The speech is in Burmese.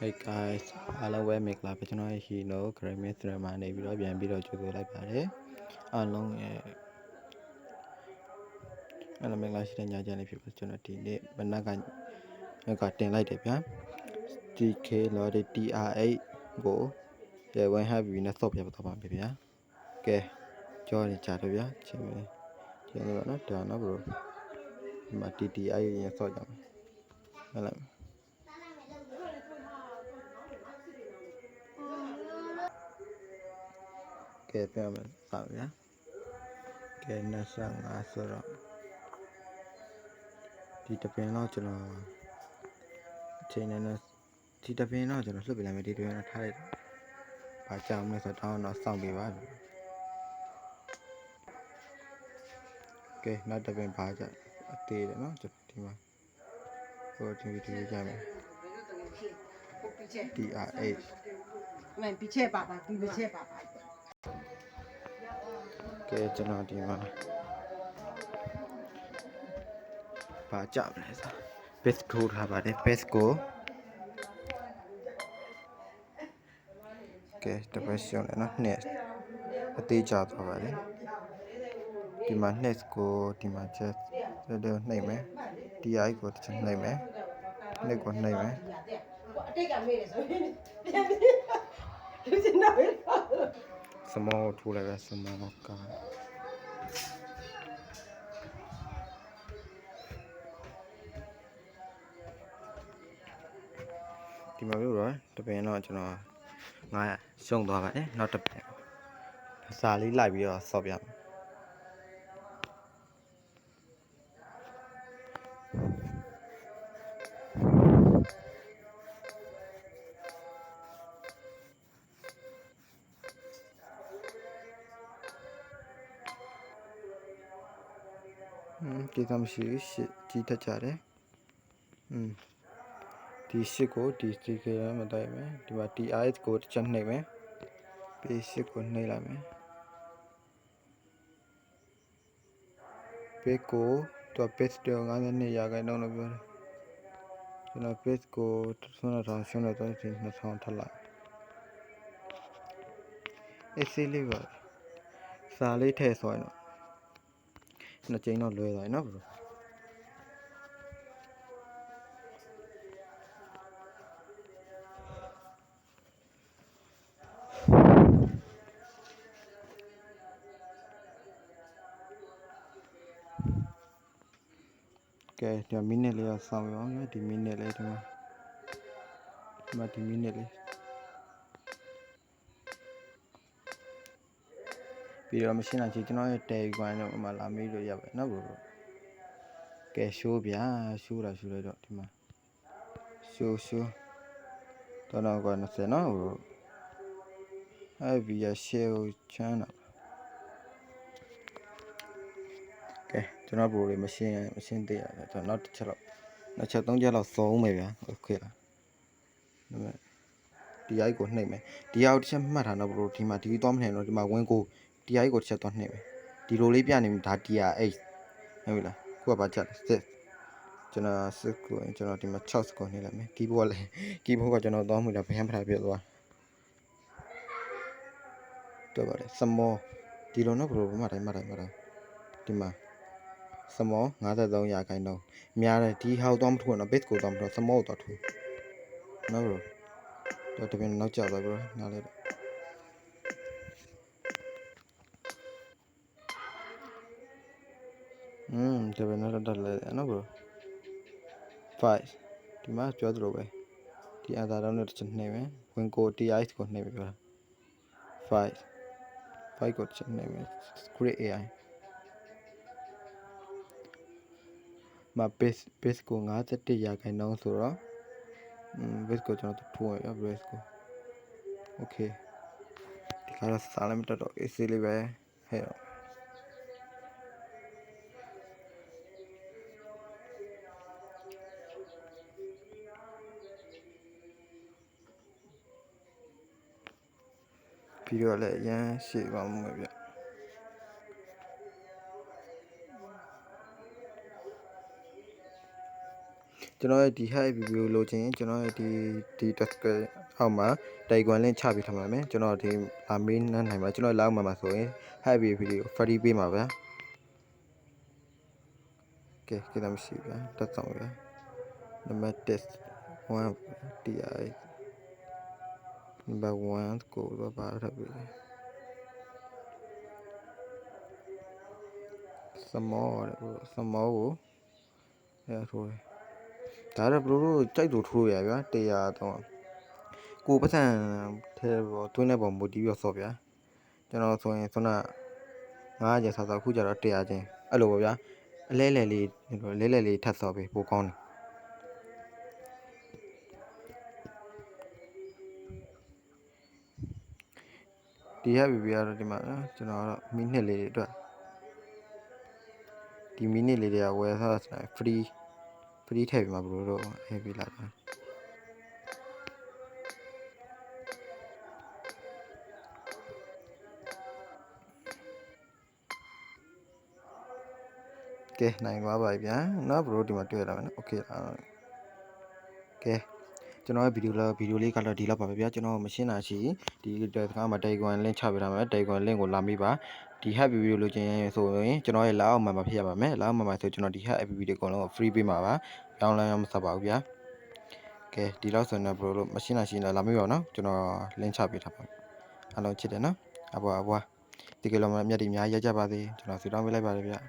Hey guys အားလုံးပဲမင်္ဂလာပါကျွန်တော်ရဲ့ Hino Grammy Drama နေပြီးတော့ပြန်ပြီးတော့ကြိုဆိုလိုက်ပါတယ်အားလုံးရဲ့အားလုံးမင်္ဂလာရှိတဲ့ညချမ်းလေးဖြစ်ပါကျွန်တော်ဒီနေ့မနက်ကတင်လိုက်တယ်ဗျာ TK Lord TR8 ကိုပြန်ဝင်ဟပ်ပြီးနဲ့ဆော့ပြတော့ပါမယ်ဗျာကဲကြောနေကြတယ်ဗျာချင်းတော့နော်ဒါနော် bro ဒီမှာ TTI ရဆော့ကြမယ်ဟုတ်လားကဲပြန်မယ်ပါဗျာကဲ25ဆိုတော့ဒီတပင်တော့ကျွန်တော်အချိန်နဲ့ဒီတပင်တော့ကျွန်တော်လွှတ်ပြလိုက်မယ်ဒီတပင်တော့ထားလိုက်ဘာကြောင်လဲဆိုတော့တော့စောင့်ပြပါကဲနောက်တပင်ဘာကြအသေးတယ်နော်ဒီမှာဟိုဒီကြမယ် TR8 मैं पीछे पापा पीछे पापा ကဲကျွန်တော်ဒီမှာဘာကြမလဲဆို base ထိုးထားပါတယ် base ကိုကဲတပတ်ရှုံးတယ်နော်နှစ်အသေးကြသွားပါတယ်ဒီမှာနှစ်ကိုဒီမှာချက်တော့နှိမ့်မယ် TI ကိုတစ်ချက်နှိမ့်မယ်နှစ်ကိုနှိမ့်မယ်စမောထိုးလိုက်ပဲစမောကဒီမှာပြောတော့တပင်တော့ကျွန်တော်ငါရှုံသွားပါတယ်နောက်တပင်စာလေးလိုက်ပြီးတော့ဆော့ပြမယ်ဒီကမရှိရှစ်ကြီးတက်ကြတယ်ဒီရှစ်ကိုဒီစီကေမတိုင်းမယ်ဒီမှာ TRS ကိုတစ်ချက်နှိပ်မယ်ပြီးရှစ်ကိုနှိပ်လိုက်မယ်ပြီးကိုတော့ base တော့52ရာခိုင်နှုန်းလို့ပြောတယ်ကျွန်တော် base ကို3000ရှုံးတော့ဒီ2000ထပ်လိုက်အစီလေးပါစာလေးထည့်ဆိုရင်တော့နှစ်ကြိမ်တော့လွယ်သွားပြီနော်ဘရိုကဲဒီမိနစ်လေးဆောင်းရအောင်ဒီမိနစ်လေးဒီမှာဒီမိနစ်လေးပြီးတော့မရှင်းနိုင်ချင်ကျွန်တော်ရဲ့ Telegram တော့အမှလာမေးလို့ရပါတယ်နော်ဘရိုကဲရှိုးဗျာရှိုးလိုက်တော့ဒီမှာရှိုးတော့က20နော်ဘရိုအဲ့ဗီယာ share ကိုချမ်းတာကဲကျွန်တော်ဘရိုလေးမရှင်းသေးရတယ်ကျွန်တော်နောက်တစ်ချက်လောက်နှစ်ချက်သုံးချက်လောက်စောအောင်မယ်ဗျာโอเคလားဒါပေမဲ့ဒီအိုက်ကိုနှိပ်မယ်ဒီအောက်တစ်ချက်မှတ်ထားတော့ဘရိုဒီမှာဒီသွားမနေတော့ဒီမှာဝင်းကိုဒီအိုက်ကိုတစ်ချက်သွားနှိပ်မယ်ဒီလိုလေးပြနေပြီဒါ TR8 ဟုတ်ပြီလားခုကဘာချက်စစ်ကျွန်တော်စစ်ကိုကျွန်တော်ဒီမှာ6စကွန်နှိပ်လိုက်မယ်ကီးဘုတ်ကလည်းကီးဘုတ်ကကျွန်တော်သွားမှုတာဗဟန်းဖထားပြတ်သွားတော့ပါတယ်စမောဒီလိုနော်ဘရိုမှတ်တိုင်းဒီမှာစမော53ရာခိုင်နှုန်းများတယ်ဒီဟောက်သွားမထိုးတော့ base ကိုသွားမထိုးစမောသွားထိုးနော်ဘရိုတော့တပင်နောက်ကျသွားဘရိုနားလေတပင်နောက်တက်လဲနော်ဘရို5ဒီမှာပြောသလိုပဲဒီအသာတော့နဲ့တစ်ချက်နှိမ့်မယ်ဝင်ကို TIS ကိုနှိမ့်မယ်ပြောတာ5ကိုတစ်ချက်နှိမ့်မယ် Great AI မှာ base ကို51ရာခိုင်နှုန်းဆိုတော့base ကိုကျွန်တော်ထိုးရ base ကို okay ဒီကတော့စားလိုက်မတက်တော့ AC လေးပဲဟဲ့တော့ပြီးတော့လည်းအရန်ရှေ့ပါမှုပဲဗျကျ ကျွန်တော်ရဲ့ဒီ hack APP ကိုလိုချင်ရင်ကျွန်တော်ရဲ့ဒီ task အောက်မှာ Telegram link ချပေးထားပါမယ်ကျွန်တော်ဒီမေးနိုင်ပါကျွန်တော်လောက်မှာဆိုရင် hack APP ကို free ပေးမှာဗျာကဲကိစ္စမရှိဗျာတက်ဆောင်ဗျာနံပါတ်1 TI number 1ကိုတော့ပါထားပြီ small ကိုထိုးတယ်ဒါတော့ဘလို့ကြိုက်လို့ထိုးရဗျာ100တော့ကိုပတ်စံထဲပေါ်တွင်းတဲ့ပုံမူတည်ပြီးဆော့ဗျာကျွန်တော်ဆိုရင်ခုန900ကျဆော့ခုကျတော့100ချင်းအဲ့လိုပါဗျာအလဲလဲလေးထပ်ဆော့ပေးပိုကောင်းတယ်ဒီ hack APP ကတော့ဒီမှာကျွန်တော်ကတော့မိနစ်လေးတွေအတွက်ဒီမိနစ်လေးတွေကဝယ်စားတာ free ထည့်ပြီးမှာဘလို့တော့ရေးပေးလိုက်ပါကဲနိုင်သွားပါပြီဗျာနော်ဘလို့ဒီမှာတွေ့ရတာမယ်နော်โอเคကဲကျွန်တော်ရဲ့ဗီဒီယိုလေးကတော့ဒီလောက်ပါပဲဗျာကျွန်တော်မရှင်းတာရှိဒီတခါမှာ Telegram link ချပေးထားမယ် Telegram link ကိုလာမိပါဒီ hack APP ကိုလိုချင်ရင်ဆိုရင်ကျွန်တော်ရဲ့လက်အောက်မှာဖြစ်ရပါမယ်လက်အောက်မှာဆိုကျွန်တော်ဒီ hack APP တွေအကုန်လုံး free ပေးမှာပါရောင်းလမ်းမဆက်ပါဘူးဗျာကဲဒီလောက်ဆိုရင်တော့ဘလို့မရှင်းတာရှိရင်လာမိပါနော်ကျွန်တော် link ချပေးထားပါအားလုံးချစ်တယ်နော်အဘွားဒီကလောမြတ်ဒီအများကြီးရကြပါစေကျွန်တော်ဆုတောင်းပေးလိုက်ပါတယ်ဗျာ